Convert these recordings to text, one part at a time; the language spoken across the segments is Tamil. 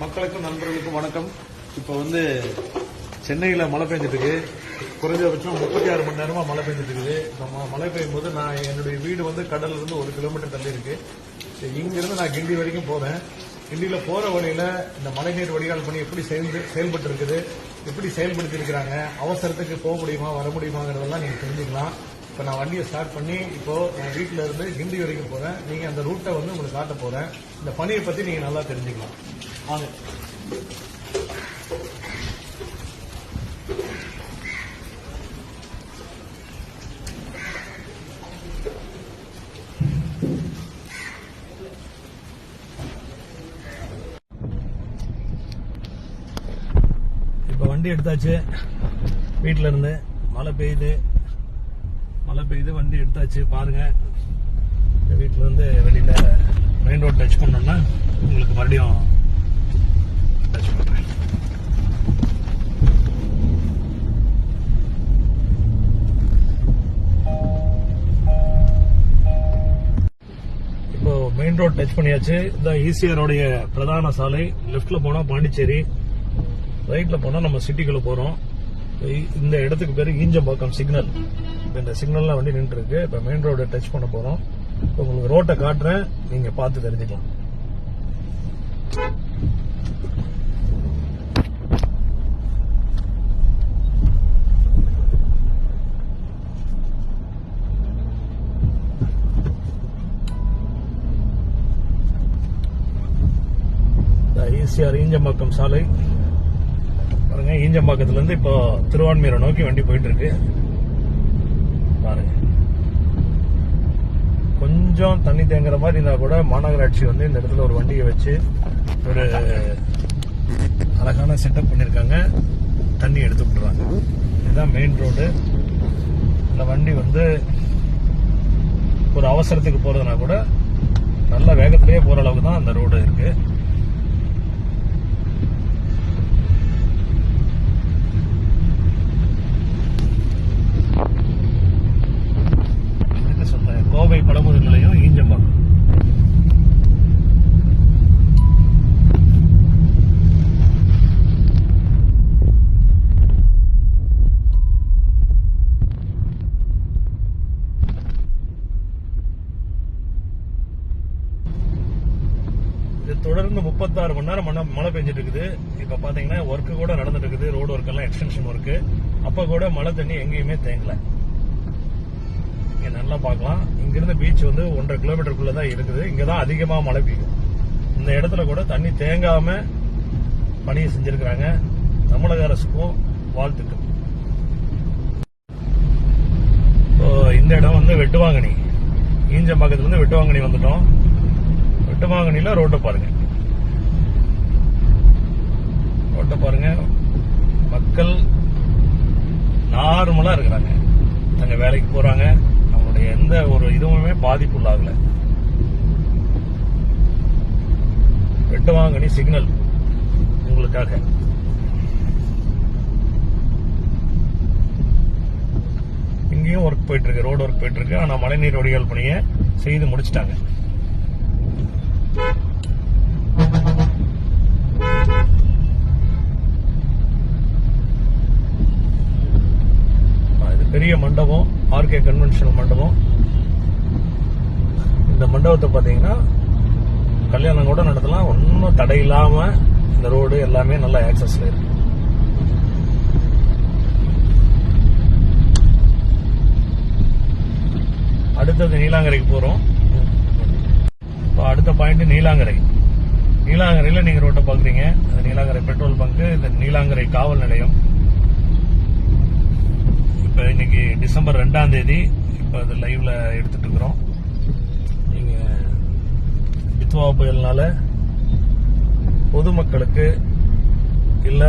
மக்களுக்கும் நண்பர்களுக்கும் வணக்கம். இப்போ சென்னையில் மழை பெஞ்சிட்டு இருக்கு. குறைஞ்சபட்சம் 36 மணி நேரமா மழை பெஞ்சிட்டு இருக்குது. மழை பெய்யும் போது நான் என்னுடைய வீடு கடல்ல இருந்து 1 கிலோமீட்டர் தள்ளி இருக்கு. இங்கிருந்து நான் கிண்டி வரைக்கும் போறேன். கிண்டியில போற வழியில இந்த மழைநீர் வடிகால் பணி எப்படி செயல்பட்டு இருக்குது, எப்படி செயல்படுத்தி இருக்கிறாங்க, அவசரத்துக்கு போக முடியுமா வர முடியுமாங்கிறதெல்லாம் நீங்க தெரிஞ்சுக்கலாம். இப்போ நான் வண்டியை ஸ்டார்ட் பண்ணி இப்போ என் வீட்டில இருந்து கிண்டி வரைக்கும் போறேன். நீங்க அந்த ரூட்டை உங்களுக்கு காட்ட போறேன். இந்த பணியை பத்தி நீங்க நல்லா தெரிஞ்சுக்கலாம். வாங்க. இப்ப வண்டி எடுத்தாச்சு. வீட்டுல இருந்து மழை பெய்யுது, வண்டி எடுத்தாச்சு. பாருங்க, வீட்டுல இருந்து வெளியில மெயின் ரோட் டச் பண்ணோம்னா உங்களுக்கு மறுபடியும் டச் பண்றேன். இப்போ மெயின் ரோட் டச் பண்ணியாச்சு. இதான் ஈசிஆருடைய பிரதான சாலை. லெப்ட்ல போனா பாண்டிச்சேரி, ரைட்ல போனா நம்ம சிட்டிக்குள்ள போறோம். இந்த இடத்துக்கு பேரு ஈஞ்சம்பாக்கம் சிக்னல். இந்த சிக்னல்ல வண்டி நின்று இருக்கு. இப்ப மெயின் ரோட டச் பண்ண போறோம். உங்களுக்கு ரோட்டை காட்டுறேன், நீங்க பார்த்து தெரிஞ்சுக்கலாம். ஈசிஆர் ஈஞ்சம்பாக்கம் சாலை பாருங்க. ஈஞ்சம்பாக்கத்துல இருந்து இப்போ திருவான்மியூரை நோக்கி வண்டி போயிட்டு இருக்கு. பாருங்க, கொஞ்சம் தண்ணி தேங்குற மாதிரி இருந்தா கூட மாநகராட்சி இந்த இடத்துல ஒரு வண்டியை வச்சு ஒரு அழகான செட்டப் பண்ணிருக்காங்க. தண்ணி எடுத்து விட்டுருவாங்க. இதுதான் மெயின் ரோடு. இந்த வண்டி ஒரு அவசரத்துக்கு போறதுனா கூட நல்ல வேகத்திலேயே போற அளவுக்கு தான் அந்த ரோடு இருக்கு. கோவை பழமுதிர் நிலையம், ஈஞ்சம்பாக்கம். இது தொடர்ந்து 36 மணி நேரம் மழை பெஞ்சிட்டு இருக்குது. இப்ப பாத்தீங்கன்னா ஒர்க் கூட நடந்துட்டு இருக்குது. ரோடு ஒர்க் எல்லாம் எக்ஸ்டென்ஷன் ஒர்க். அப்ப கூட மழை தண்ணி எங்கேயுமே தேங்கல. நல்லா பார்க்கலாம். இங்கிருந்து பீச் 1.5 கிலோமீட்டருக்குள்ளதான் இருக்குது. இங்கதான் அதிகமா மழை பெய்யும். இந்த இடத்துல கூட தண்ணி தேங்காம பணியை செஞ்சிருக்கிறாங்க. தமிழக அரசுக்கும் வாழ்த்துக்கள். இந்த இடம் வெட்டுவாங்கனி. ஈஞ்சம்பாக்கத்துல இருந்து வெட்டுவாங்கனி வந்துட்டோம். வெட்டுவாங்கனில ரோட்டை பாருங்க. மக்கள் நார்மலா இருக்கிறாங்க. அங்க வேலைக்கு போறாங்க. எந்த ஒரு இதுவுமே பாதிப்புள்ளாகல. வெட்டுவாங்கனி சிக்னல் உங்களுக்காக. இங்கேயும் ஒர்க் போயிட்டு இருக்கு, ரோடு ஒர்க் போயிட்டு இருக்கு. ஆனா மழைநீர் வடிகால் பணியை செய்து முடிச்சிட்டாங்க. இது பெரிய மண்டபம், ஆர்கே கன்வென்ஷனல் மண்டபம். இந்த மண்டபத்தை பாத்தீங்கன்னா கல்யாணம் கூட நடத்தலாம். ஒன்னும் தடை இல்லாம இந்த ரோடு எல்லாமே நல்ல ஆக்சஸ்ல இருக்கு. அடுத்தது நீலாங்கரைக்கு போறோம். அடுத்த பாயிண்ட் நீலாங்கரை. நீலாங்கரையில நீங்க ரோட்டை பாக்குறீங்க. நீலாங்கரை பெட்ரோல் பங்க், இந்த நீலாங்கரை காவல் நிலையம். இன்னைக்கு டிசம்பர் 2ஆம் தேதி. இப்ப அது லைவ்ல எடுத்துட்டு இருக்கிறோம். நீங்க பித்வா புயல்னால பொதுமக்களுக்கு இல்ல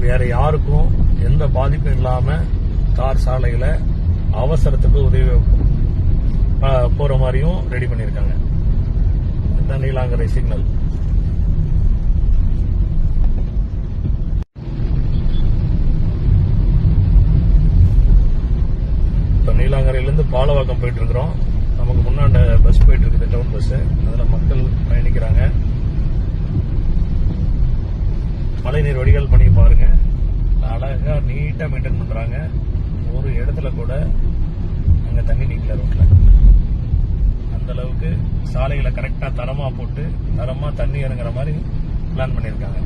வேற யாருக்கும் எந்த பாதிப்பும் இல்லாம தார் சாலையில அவசரத்துக்கு உதவி போற மாதிரியும் ரெடி பண்ணிருக்காங்க. இதுதான் நீலாங்கரை சிக்னல். நீலாங்கரையிலிருந்து பாலவாக்கம் போயிட்டு இருக்கிறோம். நமக்கு முன்னாண்ட பஸ் போயிட்டு இருக்குது, டவுன் பஸ். அதுல மக்கள் பயணிக்கிறாங்க. நீட்டா மெயின்டைன் பண்றாங்க. ஒரு இடத்துல கூட அங்க தண்ணி நிக்கல ரோட்ல. அந்த அளவுக்கு சாலைகளை கரெக்டா தரமா போட்டு தரமா தண்ணி இறங்குற மாதிரி பிளான் பண்ணியிருக்காங்க.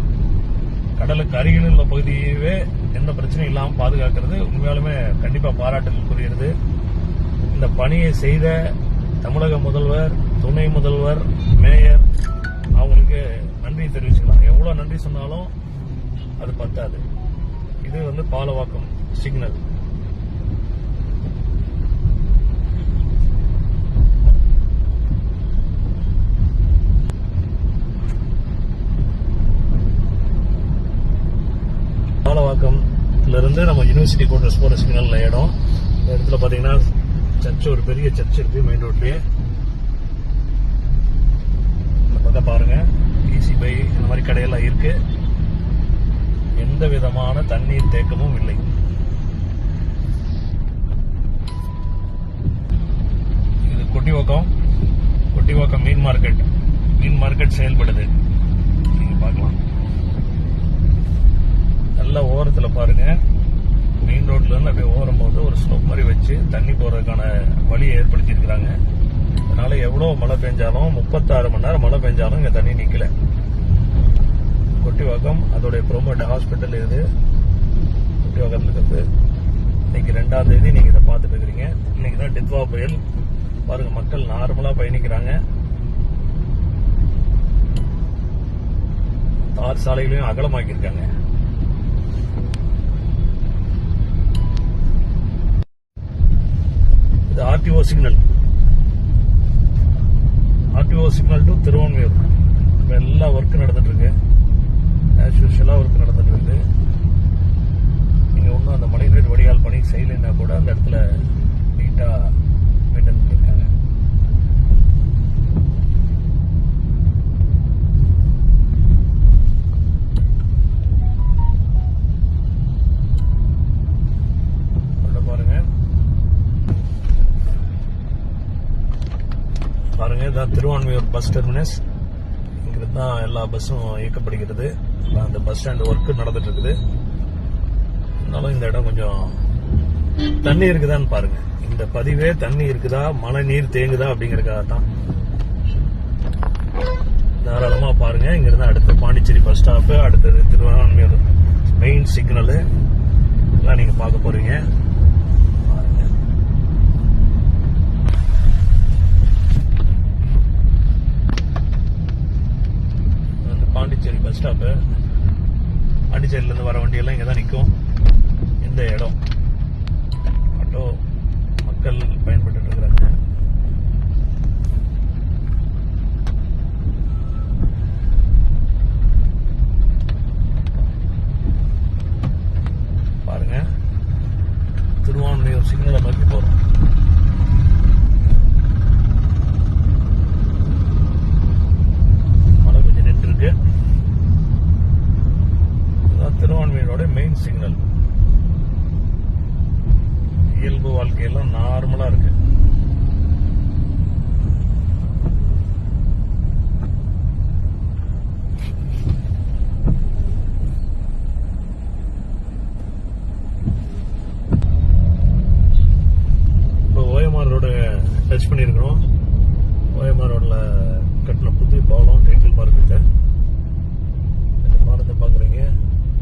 கடலுக்கு அருகில் உள்ள பகுதியவே எந்த பிரச்சனையும் இல்லாமல் பாதுகாக்கிறது உண்மையாலுமே கண்டிப்பா பாராட்டுக்குரியது. இந்த பணியை செய்த தமிழக முதல்வர், துணை முதல்வர், மேயர் அவங்களுக்கு நன்றி தெரிவிச்சுக்கலாம். எவ்வளவு நன்றி சொன்னாலும் அது பத்தாது. இது பாலவாக்கம் சிக்னல். பாலவாக்கம்ல இருந்து நம்ம யூனிவர்சிட்டி கோட்டர்ஸ் போற சிக்னல்ல இடம். இந்த இடத்துல பாத்தீங்கன்னா சர்ச், ஒரு பெரிய சர்ச் இருக்கு மெயின் ரோட்லயே. இந்த பக்கம் பாருங்க ஈசி பை இந்த மாதிரி கடையெல்லாம் இருக்கு. எந்த விதமான தண்ணீர் தேக்கமும் இல்லை. இது கொட்டிவாக்கம் மீன் மார்க்கெட் செயல்படுது. நீங்க பார்க்கலாம். நல்ல ஓரத்துல பாருங்க, மெயின் ரோட்ல இருந்து அப்படியே ஓரம் போது ஒரு ஸ்லோப் மாதிரி வச்சு தண்ணி போறதுக்கான வழியை ஏற்படுத்தி இருக்கிறாங்க. அதனால எவ்வளவு மழை பெஞ்சாலும் 36 மணி நேரம் மழை பெஞ்சாலும் இங்க தண்ணி நிக்கல. கொட்டிவாக்கம் அதோடைய ப்ரோமோட் ஹாஸ்பிட்டல் இது கொட்டிவாக்கத்தில் இருக்கிறது. இன்னைக்கு 2ஆம் தேதி நீங்க இதை பார்த்துட்டு இருக்கிறீங்க. இன்னைக்கு தான் டித்வா புயல். பாருங்க, மக்கள் நார்மலா பயணிக்கிறாங்க. தார் சாலைகளையும் அகலமாக்கியிருக்காங்க. இது ஆர்டிஓ சிக்னல் டு திருவான்மியூர். எல்லா ஒர்க் நடந்துட்டு இருக்கு. ஆஸ் யூஷுவலா ஒர்க் நடந்துட்டு இருக்கு. நீங்க ஒன்றும் அந்த மழைநீர் வடிகால் பணி செய்யலைன்னா கூட அந்த இடத்துல நீட்டா மெயின்டைன் பண்ணிருக்காங்க. பாருங்க, இதான் திருவான்மியூர் பஸ் டெர்மினஸ். இங்கிருந்து தான் எல்லா பஸ்ஸும் இயக்கப்படுகிறது. அந்த பஸ் ஸ்டாண்ட் ஒர்க் நடந்துட்டு இருக்குது. இருந்தாலும் இந்த இடம் கொஞ்சம் தண்ணி இருக்குதான்னு பாருங்க. இந்த பதிவே தண்ணி இருக்குதா, மழை நீர் தேங்குதா அப்படிங்கறதுக்காக தான். தாராளமா பாருங்க. இங்கிருந்து அடுத்து பாண்டிச்சேரி பஸ் ஸ்டாப், அடுத்தது திருவான்மியூர் மெயின் சிக்னல் எல்லாம் நீங்க பார்க்க போறீங்க. Pondicherry bus stop. பாண்டிச்சேரியில இருந்து வர வண்டியெல்லாம் இங்கதான் நிற்கும். இந்த இடம் ஆட்டோ மக்கள் பயன்பட்டு இருக்கிறாங்க. பாருங்க, திருவான்மியூர் சிக்னலை நோக்கி போறோம். மழை கொஞ்சம் நின்று இருக்கு. திருவான்மியூரோட மெயின் சிக்னல். இயல்பு வாழ்க்கையெல்லாம் நார்மலா இருக்கு. இப்போ ஓஎம்ஆர் ரோடு டச் பண்ணிருக்கிறோம். ஓஎம்ஆர் ரோட்ல கட்டின புது பாலம் டைட்டில் பார்க் இருக்கு. இந்த பாலத்தை பாக்குறீங்க.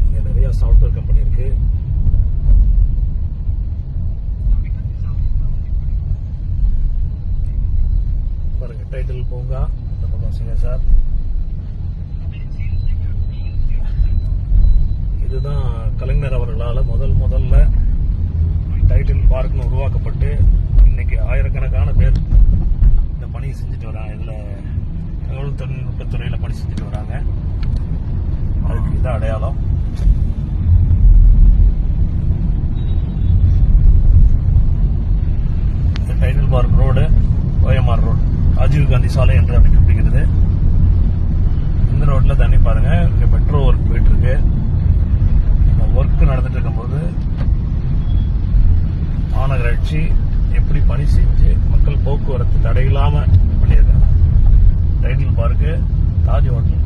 இங்க நிறைய சாஃப்ட்வேர் கம்பெனி இருக்கு. பாருங்க, டைட்டில் பூங்கா இந்த பக்கம் சிங்கசார். இதுதான் கலைஞர் அவர்களால் முதல்ல டைட்டில் பார்க்னு உருவாக்கப்பட்டு இன்னைக்கு ஆயிரக்கணக்கான பேர் இந்த பணியை செஞ்சுட்டு வராங்க. இதுல தகவல் தொழில்நுட்பத்துறையில பணி செஞ்சுட்டு வராங்க. அதுக்கு இதான் அடையாளம். Title park road, OMR road, Rajiv Gandhi சாலை என்று அழைக்கப்படுகிறது. இந்த ரோட்ல தண்ணி பாருங்க. இங்க மெட்ரோ ஒர்க் போயிட்டு இருக்கு. இந்த ஒர்க் நடந்துட்டு இருக்கும்போது மாநகராட்சி எப்படி பணி செஞ்சு மக்கள் போக்குவரத்து தடையில்லாம பண்ணியிருக்காங்க. Title park, Taj hotel.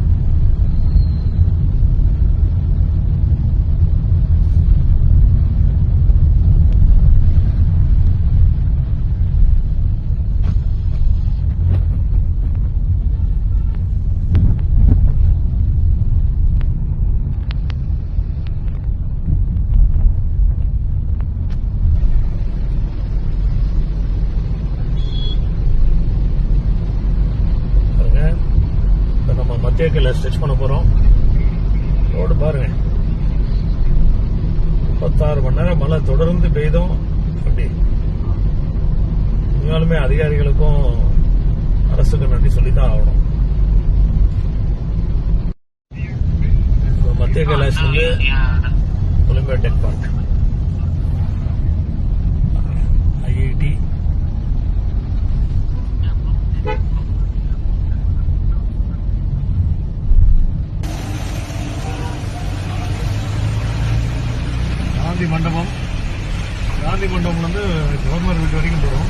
மத்திய கைலாஷ் டச் பண்ண போறோம். ரோடு பாருங்க, 36 மணி நேரம் மழை தொடர்ந்து பெய்தும் அப்படி. உண்மையாலுமே அதிகாரிகளுக்கும் அரசுக்கு நன்றி சொல்லித்தான் ஆகணும். மத்திய கைலாஷ் வந்து Columbia tech park, IIT. Gandhi Mandapam வந்து கவர்னர் வீட்டு வரைக்கும் போறோம்.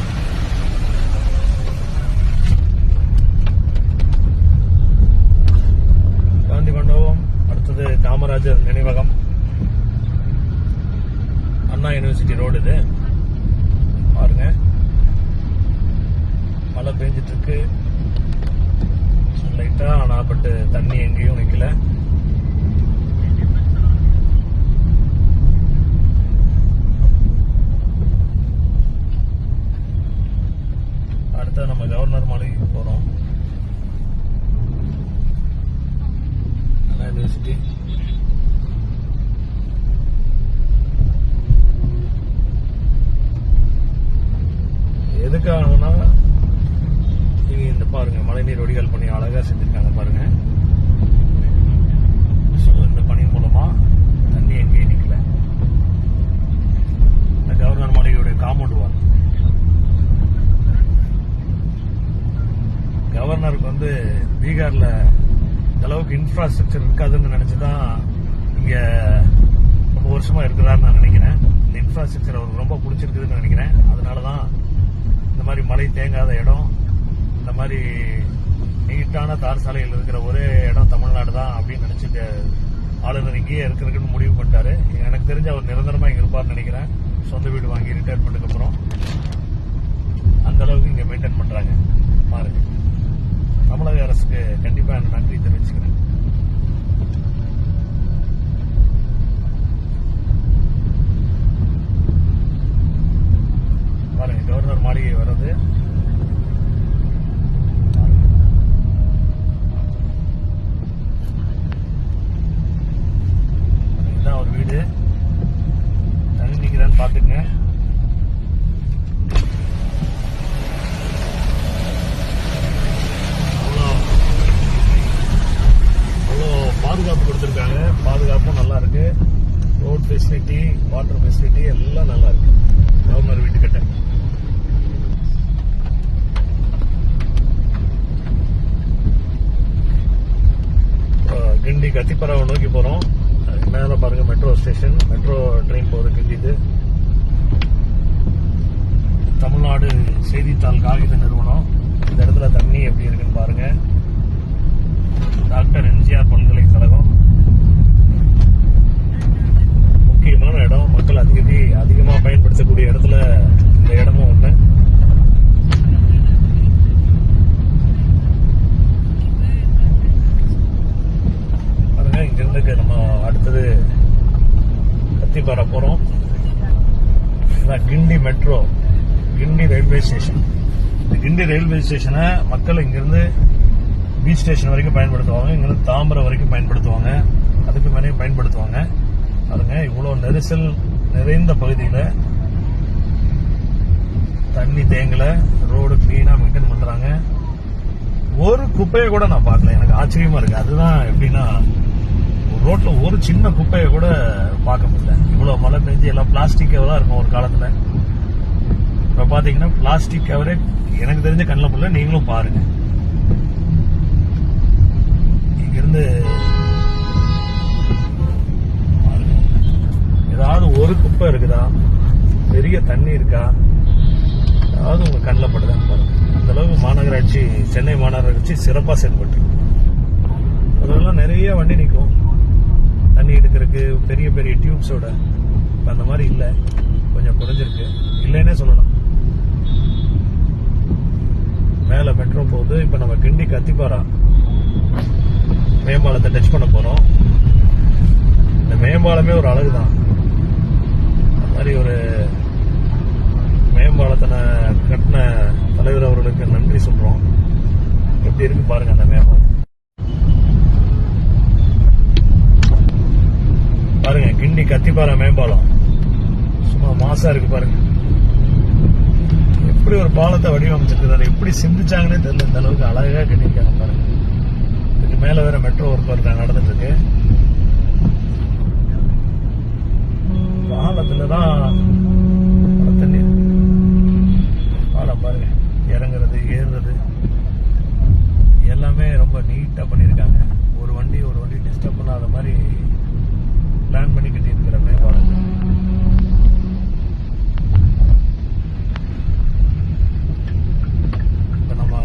காந்தி மண்டபம், அடுத்தது காமராஜர் நினைவகம், அண்ணா யூனிவர்சிட்டி ரோடு. இது பாருங்க, மழை பெஞ்சிட்டு இருக்கு லைட்டா. ஆனா பட் தண்ணி எங்கேயும் நிக்கல. நம்ம கவர்னர் மாளிகைக்கு போறோம். அண்ணா யூனிவர்சிட்டி. எதுக்காகனா நீங்க இந்த பாருங்க, மழைநீர் வடிகால் பண்ணி அழகா செஞ்சிருக்காங்க பாருங்க. இந்த பணி மூலமா தண்ணி எங்கேயும் நிக்கல. இந்த கவர்னர் மாளிகையுடைய காம்பவுண்ட் வால். கவர்னருக்கு வந்து பீகார்ல இந்த அளவுக்கு இன்ஃப்ராஸ்ட்ரக்சர் இருக்காதுன்னு நினைச்சுதான் இங்க ரொம்ப வருஷமா இருக்கிறாருன்னு நான் நினைக்கிறேன். இந்த இன்ஃப்ராஸ்ட்ரக்சர் அவருக்கு ரொம்ப பிடிச்சிருக்குதுன்னு நினைக்கிறேன். அதனாலதான் இந்த மாதிரி மழை தேங்காத இடம், இந்த மாதிரி நீட்டான தார் சாலைகள் இருக்கிற ஒரே இடம் தமிழ்நாடு தான் அப்படின்னு நினைச்சிட்டு ஆளுநர் இங்கேயே இருக்கிறதுக்குன்னு முடிவு பண்ணிட்டாரு. எனக்கு தெரிஞ்சு அவர் நிரந்தரமா இங்க இருப்பார்னு நினைக்கிறேன். சொந்த வீடு வாங்கி ரிட்டையர்மெண்ட்டுக்கு அப்புறம் அந்த அளவுக்கு இங்க மெயின்டைன் பண்றாங்க பாருங்க. தமிழக அரசுக்கு கண்டிப்பா நன்றி தெரிவிச்சுக்கிறேன். பாருங்க, கவர்னர் மாளிகை வர்றது. இதுதான் ஒரு வீடு. தண்ணி நிக்கிறான்னு பாத்துக்கங்க. பாதுகாப்பு கொடுத்திருக்காங்க. பாதுகாப்பும் நல்லா இருக்கு. ரோட் ஃபெசிலிட்டி, வாட்டர் ஃபெசிலிட்டி எல்லாம் நல்லா இருக்கு கவர்னர் வீட்டுக்கிட்ட. கிண்டி கத்திப்பராவை நோக்கி போறோம். மேல பாருங்க மெட்ரோ ஸ்டேஷன், மெட்ரோ ட்ரெயின் போகுது கிண்டிக்கு. தமிழ்நாடு செய்தித்தாள் காகித நிறுவனம். இந்த இடத்துல தண்ணி எப்படி இருக்குன்னு பாருங்க. டாக்டர் எம்ஜிஆர் பல்கலைக்கழகம் முக்கியமான இடம். மக்கள் அதிகமா பயன்படுத்தக்கூடிய இடத்துல இந்த இடமும் ஒண்ணு. பாருங்க, இங்க இருந்து நம்ம அடுத்தது கத்திப்பாரா போறோம். கிண்டி மெட்ரோ, கிண்டி ரயில்வே ஸ்டேஷன். இந்த கிண்டி ரயில்வே ஸ்டேஷனை மக்கள் இங்கிருந்து பீச் ஸ்டேஷன் வரைக்கும் பயன்படுத்துவாங்க. இங்கிருந்து தாம்பரம் வரைக்கும் பயன்படுத்துவாங்க. அதுக்கு மேலே பயன்படுத்துவாங்க. பாருங்க, இவ்வளவு நெரிசல் நிறைந்த பகுதியில தண்ணி தேங்கல, ரோடு கிளீனா மெயின்டைன் பண்றாங்க. ஒரு குப்பையை கூட நான் பார்க்கல. எனக்கு ஆச்சரியமா இருக்கு. அதுதான் எப்படின்னா, ரோட்ல ஒரு சின்ன குப்பையை கூட பார்க்க முடியல. இவ்வளவு மழை பெஞ்சு எல்லாம் பிளாஸ்டிக் கவர் தான் இருக்கும் ஒரு காலத்துல. இப்ப பாத்தீங்கன்னா பிளாஸ்டிக் கவரே எனக்கு தெரிஞ்ச கண்ணில் புள்ள. நீங்களும் பாருங்க, இங்கிருந்து ஏதாவது ஒரு குப்பை இருக்குதா, பெரிய தண்ணி இருக்கா, ஏதாவது உங்க கண்ணில் படுதான்னு பாருங்க. அந்த அளவுக்கு மாநகராட்சி, சென்னை மாநகராட்சி சிறப்பா செயல்பட்டு. அதெல்லாம் நிறைய வண்டி நிற்கும் தண்ணி எடுக்கிறதுக்கு, பெரிய பெரிய டியூப்ஸோட. அந்த மாதிரி இல்ல, கொஞ்சம் குறைஞ்சிருக்கு, இல்லைன்னே சொல்லலாம். மேல மெட்ரோ போகுது. இப்ப நம்ம கிண்டி கத்திப்பாரா மேம்பாலத்தை டச் பண்ண போறோம். இந்த மேம்பாலமே ஒரு அழகுதான். அந்த மாதிரி ஒரு மேம்பாலத்தை கட்டின தலைவர் அவர்களுக்கு நன்றி சொல்றோம். எப்படி இருக்கு பாருங்க அந்த மேம்பாலம். கத்திப்பாறை மேம்பாலம் சும்மா மாசா இருக்கு பாருங்க. எப்படி ஒரு பாலத்தை வடிவமைச்சிருக்கிறாரு, எப்படி சிந்திச்சாங்கன்னே தெரியல. இந்த அளவுக்கு அழகா கட்டிருக்காங்க பாருங்க. இதுக்கு மேல வேற மெட்ரோ ஒர்க் நடந்துட்டு இருக்கு. பாலத்துலதான் தண்ணீர் பாலம் பாருங்க, இறங்குறது ஏறுறது எல்லாமே ரொம்ப நீட்டா பண்ணிருக்காங்க. ஒரு வண்டி டிஸ்டர்ப் பண்ணாத மாதிரி பிளான் பண்ணி கட்டி இருக்கிற மேம்பாலம். இப்ப நம்ம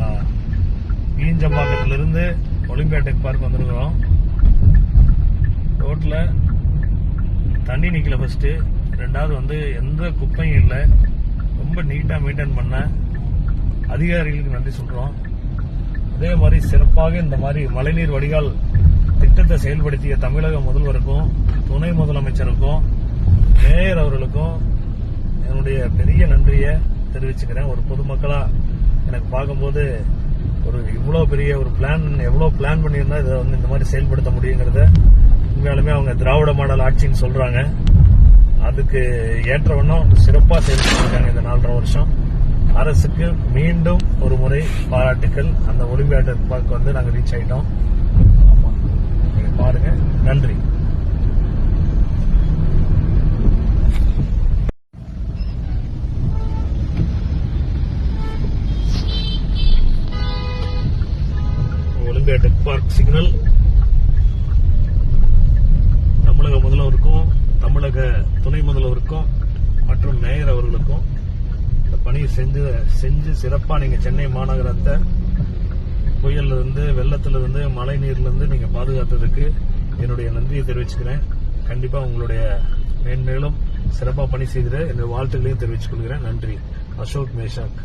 ஈஞ்சம்பாக்கத்துல இருந்து ஒலிம்பியா டெக் பார்க் வந்திருக்கிறோம். ரோட்ல தண்ணி நிக்கல ஃபர்ஸ்ட், ரெண்டாவது வந்து எந்த குப்பையும் இல்லை. ரொம்ப நீட்டா மெயின்டைன் பண்ண அதிகாரிகளுக்கு நன்றி சொல்றோம். அதே மாதிரி சிறப்பாக இந்த மாதிரி மழைநீர் வடிகால் திட்டத்தை செயல்படுத்திய தமிழக முதல்வருக்கும் துணை முதலமைச்சருக்கும் மேயர் அவர்களுக்கும் என்னுடைய பெரிய நன்றியை தெரிவிச்சுக்கிறேன். ஒரு பொதுமக்களா எனக்கு பார்க்கும்போது ஒரு இவ்வளவு பெரிய ஒரு பிளான், எவ்வளவு பிளான் பண்ணியிருந்தா இதை வந்து இந்த மாதிரி செயல்படுத்த முடியுங்கிறத உண்மையாலுமே அவங்க திராவிட மாடல் ஆட்சின்னு சொல்றாங்க. அதுக்கு ஏற்ற வண்ணம் சிறப்பா செயல்படுத்திருக்காங்க இந்த 4.5 வருஷம். அரசுக்கு மீண்டும் ஒரு முறை பாராட்டுக்கள். அந்த ஒலிம்பியா டெக் பார்க் வந்து நாங்க ரீச் ஆயிட்டோம். ஆமா, பாருங்க. நன்றி. ஒலிம்பியா டெக் பார்க் சிக்னல் தமிழக முதல்வருக்கும் தமிழக துணை முதல்வருக்கும் மற்றும் மேயர் அவர்களுக்கும் இந்த பணியை செஞ்சு சிறப்பா நீங்க சென்னை மாநகரத்தை புயல்ல இருந்து, வெள்ளத்துல இருந்து, மழை நீர்ல இருந்து நீங்க பாதுகாத்ததுக்கு என்னுடைய நன்றியை தெரிவிச்சுக்கிறேன். கண்டிப்பா உங்களுடைய மேன்மேலும் சிறப்பா பணி செய்கிற என்னுடைய வாழ்த்துக்களையும் தெரிவித்துக் கொள்கிறேன். நன்றி. அசோக் மேஷாக்.